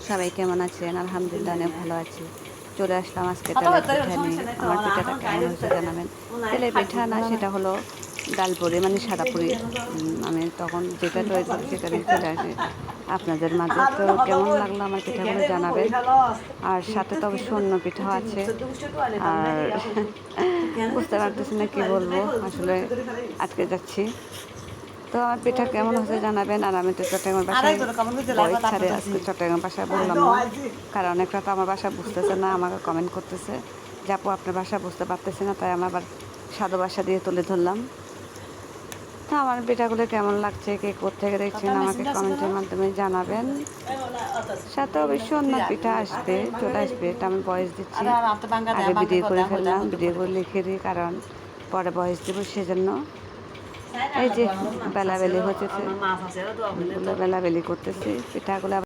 সবাই কেমন আছেন? আলহামদুলিল্লাহ অনেক ভালো আছি। চলে আসলাম আজকে তেলের পিঠা নিয়ে। আমার পিঠাটা কেমন হয়েছে জানাবেন। তেলের পিঠা না, সেটা হলো ডাল পুরি, মানে সাদা পুরি। আমি তখন যেটা তৈরি করি সেটা দিয়ে চলে আসি আপনাদের মাঝে। তো কেমন লাগলো আমার পিঠাগুলো জানাবেন। আর সাথে তো অবশ্য অন্য পিঠাও আছে। আর বুঝতে পারতেছি না কী বলবো, আসলে আটকে যাচ্ছি। তো আমার পিঠা কেমন হয়েছে জানাবেন। আর আমি তো চট্টগ্রামের বাসায় ভয়েস ছাড়ে আজকে চট্টগ্রাম বাসায় বললাম না, কারণ অনেকটা তো আমার বাসা বুঝতেছে না, আমাকে কমেন্ট করতেছে যে আপু আপনার বাসা বুঝতে পারতেছে না, তাই আমার আবার সাধু বাসা দিয়ে তুলে ধরলাম। তো আমার পিঠাগুলো কেমন লাগছে, কে কোত্থেকে দেখছেন আমাকে কমেন্টের মাধ্যমে জানাবেন। সাথে অবশ্য অন্য পিঠা আসবে, চলে আসবে, এটা আমি ভয়েস দিচ্ছি। আগে ভিডিও করে ফেললাম, ভিডিও করে লিখে দিই, কারণ পরে ভয়েস দেবো সেজন্য। এই যে বেলাবেলি হচ্ছে, বেলাবেলি করতেছি পিঠাগুলো।